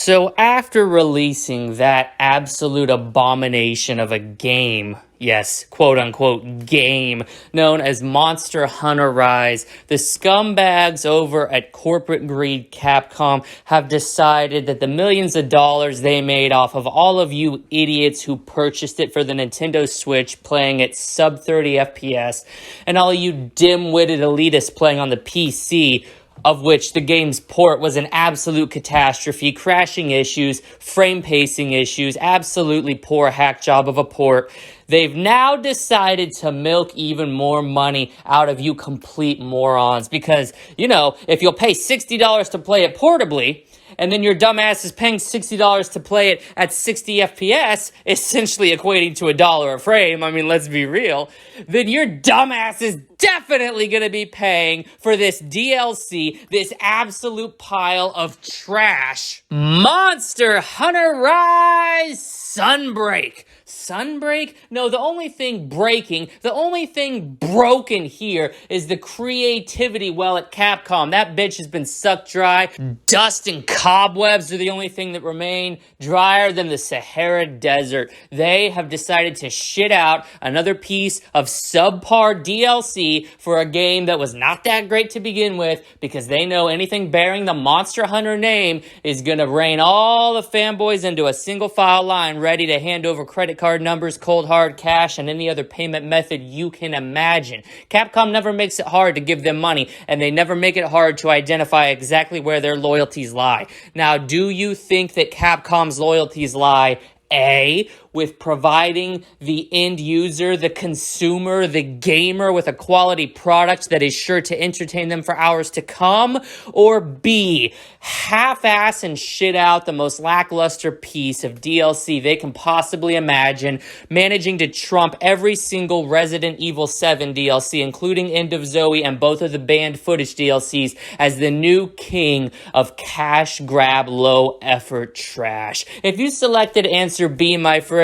So after releasing that absolute abomination of a game, yes, quote-unquote game, known as Monster Hunter Rise, the scumbags over at corporate greed Capcom have decided that the millions of dollars they made off of all of you idiots who purchased it for the Nintendo Switch playing at sub 30 FPS, and all you dim-witted elitists playing on the PC, of which the game's port was an absolute catastrophe, crashing issues, frame pacing issues, absolutely poor hack job of a port. They've now decided to milk even more money out of you complete morons because, you know, if you'll pay $60 to play it portably, and then your dumbass is paying $60 to play it at 60 FPS, essentially equating to $1 a frame, I mean, let's be real, then your dumbass is definitely going to be paying for this DLC, this absolute pile of trash. Monster Hunter Rise Sunbreak. Sunbreak? No, the only thing breaking, the only thing broken here is the creativity well at Capcom. That bitch has been sucked dry. Dust and cobwebs are the only thing that remain, drier than the Sahara Desert. They have decided to shit out another piece of subpar DLC for a game that was not that great to begin with because they know anything bearing the Monster Hunter name is going to rein all the fanboys into a single file line ready to hand over credit card numbers, cold hard cash, and any other payment method you can imagine. Capcom never makes it hard to give them money, and they never make it hard to identify exactly where their loyalties lie. Now, do you think that Capcom's loyalties lie A, with providing the end user, the consumer, the gamer with a quality product that is sure to entertain them for hours to come? Or B, half-ass and shit out the most lackluster piece of DLC they can possibly imagine, managing to trump every single Resident Evil 7 DLC, including End of Zoe and both of the banned footage DLCs, as the new king of cash grab low effort trash? If you selected answer B, my friends,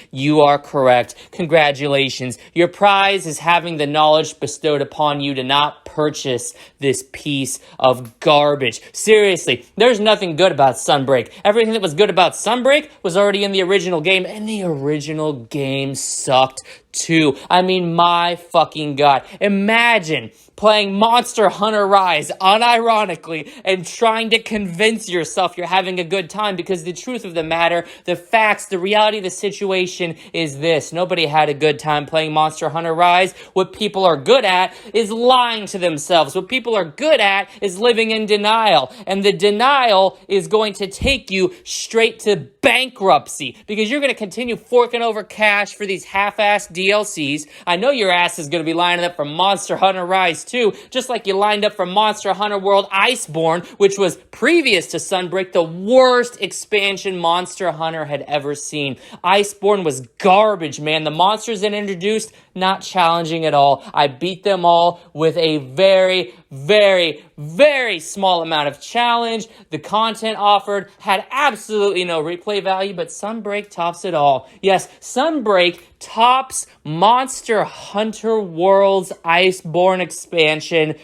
you are correct. Congratulations. Your prize is having the knowledge bestowed upon you to not purchase this piece of garbage. Seriously, there's nothing good about Sunbreak. Everything that was good about Sunbreak was already in the original game, and the original game sucked too. I mean, my fucking God. Imagine playing Monster Hunter Rise unironically and trying to convince yourself you're having a good time, because the truth of the matter, the facts, the reality of the situation is this. Nobody had a good time playing Monster Hunter Rise. What people are good at is lying to themselves. What people are good at is living in denial. And the denial is going to take you straight to bankruptcy, because you're going to continue forking over cash for these half-assed DLCs. I know your ass is going to be lining up for Monster Hunter Rise too, just like you lined up for Monster Hunter World Iceborne, which was previous to Sunbreak the worst expansion Monster Hunter had ever seen. Iceborne was garbage, man. The monsters it introduced, not challenging at all. I beat them all with a very, very, very small amount of challenge. The content offered had absolutely no replay value, but Sunbreak tops it all. Yes, Sunbreak tops Monster Hunter World's Iceborne expansion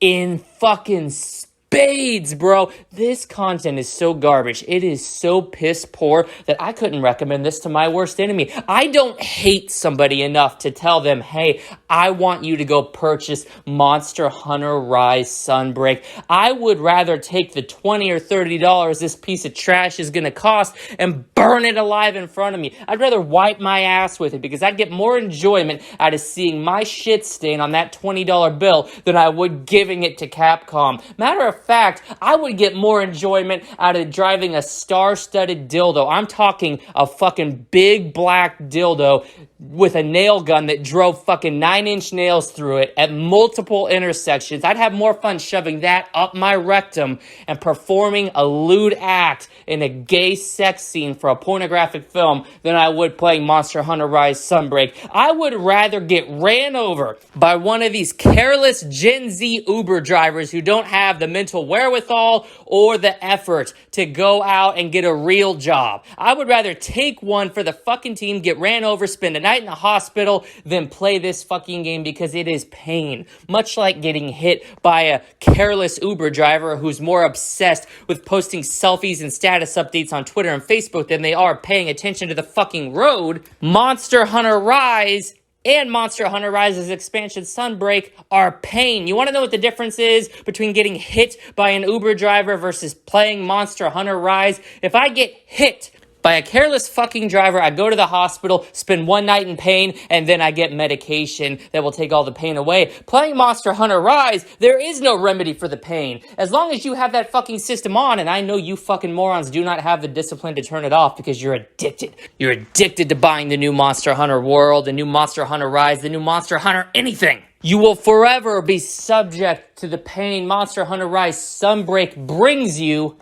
in fucking spades, bro. This content is so garbage. It is so piss poor that I couldn't recommend this to my worst enemy. I don't hate somebody enough to tell them, hey, I want you to go purchase Monster Hunter Rise Sunbreak. I would rather take the $20 or $30 this piece of trash is going to cost and burn it alive in front of me. I'd rather wipe my ass with it, because I'd get more enjoyment out of seeing my shit stain on that $20 bill than I would giving it to Capcom. Matter of fact, I would get more enjoyment out of driving a star-studded dildo. I'm talking a fucking big black dildo with a nail gun that drove fucking 9-inch nails through it at multiple intersections. I'd have more fun shoving that up my rectum and performing a lewd act in a gay sex scene for a pornographic film than I would playing Monster Hunter Rise Sunbreak. I would rather get ran over by one of these careless Gen Z Uber drivers who don't have the mental mental wherewithal or the effort to go out and get a real job. I would rather take one for the fucking team, get ran over, spend a night in the hospital, than play this fucking game because it is pain. Much like getting hit by a careless Uber driver who's more obsessed with posting selfies and status updates on Twitter and Facebook than they are paying attention to the fucking road. Monster Hunter Rise and Monster Hunter Rise's expansion Sunbreak are pain. You want to know what the difference is between getting hit by an Uber driver versus playing Monster Hunter Rise? If I get hit by a careless fucking driver, I go to the hospital, spend one night in pain, and then I get medication that will take all the pain away. Playing Monster Hunter Rise, there is no remedy for the pain. As long as you have that fucking system on, and I know you fucking morons do not have the discipline to turn it off because you're addicted. You're addicted to buying the new Monster Hunter World, the new Monster Hunter Rise, the new Monster Hunter anything. You will forever be subject to the pain Monster Hunter Rise Sunbreak brings you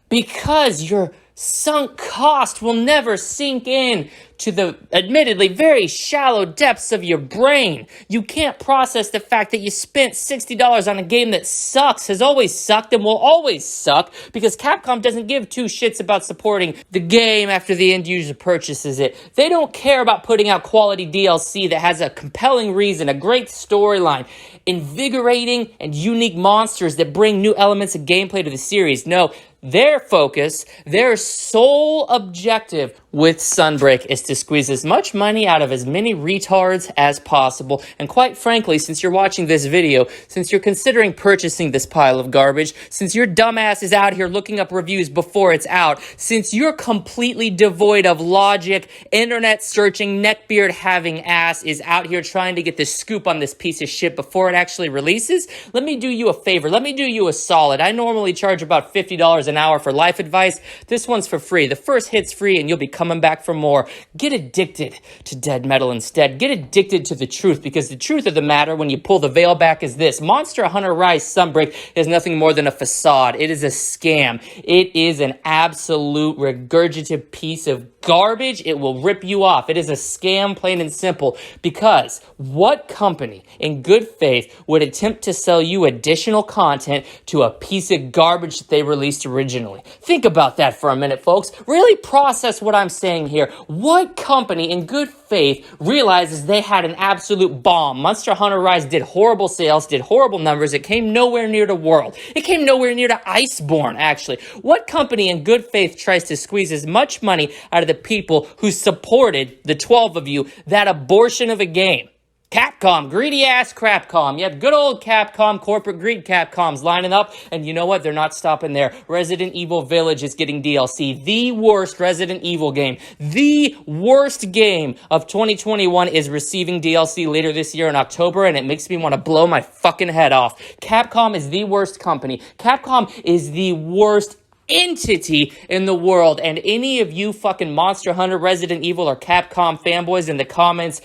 because your sunk cost will never sink in to the admittedly very shallow depths of your brain. You can't process the fact that you spent $60 on a game that sucks, has always sucked, and will always suck because Capcom doesn't give two shits about supporting the game after the end user purchases it. They don't care about putting out quality DLC that has a compelling reason, a great storyline, invigorating and unique monsters that bring new elements of gameplay to the series. No, their focus, their sole objective with Sunbreak is to squeeze as much money out of as many retards as possible. And quite frankly, since you're watching this video, since you're considering purchasing this pile of garbage, since your dumbass is out here looking up reviews before it's out, since you're completely devoid of logic, internet searching, neckbeard having ass is out here trying to get the scoop on this piece of shit before it actually releases, let me do you a favor. Let me do you a solid. I normally charge about $50 an hour for life advice. This one's for free. The first hit's free and you'll be coming back for more. Get addicted to dead metal instead. Get addicted to the truth, because the truth of the matter when you pull the veil back is this. Monster Hunter Rise Sunbreak is nothing more than a facade. It is a scam. It is an absolute regurgitative piece of garbage. It will rip you off. It is a scam, plain and simple, because what company in good faith would attempt to sell you additional content to a piece of garbage that they released originally? Think about that for a minute, folks. Really process what I'm saying here. What company in good faith realizes they had an absolute bomb? Monster Hunter Rise did horrible sales, did horrible numbers. It came nowhere near to World. It came nowhere near to Iceborne, actually. What company in good faith tries to squeeze as much money out of the people who supported, the 12 of you, that abortion of a game? Capcom, greedy ass Crapcom. You have good old Capcom, corporate greed Capcoms lining up, and you know what? They're not stopping there. Resident Evil Village is getting DLC. The worst Resident Evil game, the worst game of 2021 is receiving DLC later this year in October, and it makes me want to blow my fucking head off. Capcom is the worst company. Capcom is the worst entity in the world, and any of you fucking Monster Hunter, Resident Evil, or Capcom fanboys in the comments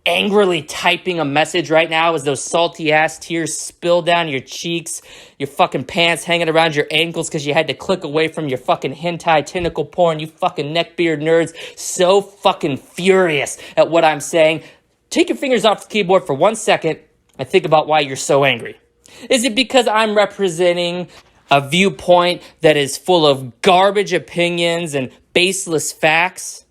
angrily typing a message right now as those salty ass tears spill down your cheeks, your fucking pants hanging around your ankles because you had to click away from your fucking hentai tentacle porn, you fucking neckbeard nerds, so fucking furious at what I'm saying. Take your fingers off the keyboard for 1 second and think about why you're so angry. Is it because I'm representing a viewpoint that is full of garbage opinions and baseless facts?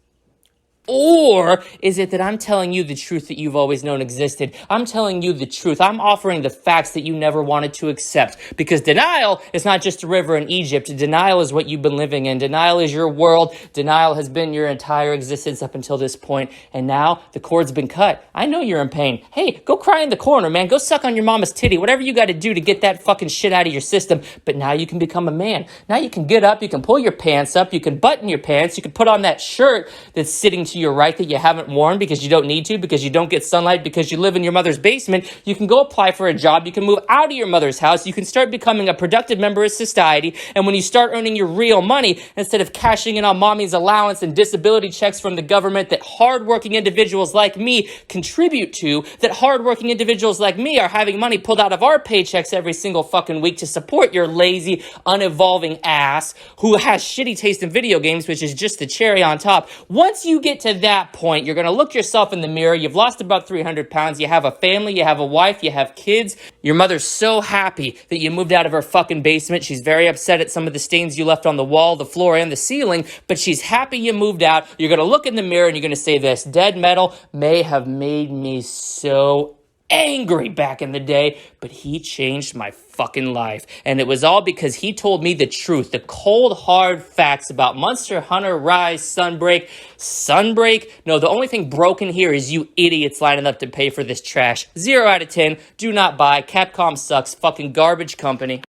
Or is it that I'm telling you the truth that you've always known existed? I'm telling you the truth. I'm offering the facts that you never wanted to accept. Because denial is not just a river in Egypt. Denial is what you've been living in. Denial is your world. Denial has been your entire existence up until this point. And now the cord's been cut. I know you're in pain. Hey, go cry in the corner, man. Go suck on your mama's titty. Whatever you got to do to get that fucking shit out of your system. But now you can become a man. Now you can get up. You can pull your pants up. You can button your pants. You can put on that shirt that's sitting to your right that you haven't worn because you don't need to, because you don't get sunlight, because you live in your mother's basement. You can go apply for a job. You can move out of your mother's house. You can start becoming a productive member of society. And when you start earning your real money, instead of cashing in on mommy's allowance and disability checks from the government that hardworking individuals like me contribute to, that hardworking individuals like me are having money pulled out of our paychecks every single fucking week to support your lazy, unevolving ass who has shitty taste in video games, which is just the cherry on top. Once you get to that point, you're going to look yourself in the mirror. You've lost about 300 pounds. You have a family. You have a wife. You have kids. Your mother's so happy that you moved out of her fucking basement. She's very upset at some of the stains you left on the wall, the floor, and the ceiling, but she's happy you moved out. You're going to look in the mirror and you're going to say this: Dead metal may have made me so angry back in the day, but he changed my fucking life. And it was all because he told me the truth, the cold, hard facts about Monster Hunter Rise Sunbreak. Sunbreak? No, the only thing broken here is you idiots lining up to pay for this trash. 0 out of 10. Do not buy. Capcom sucks. Fucking garbage company.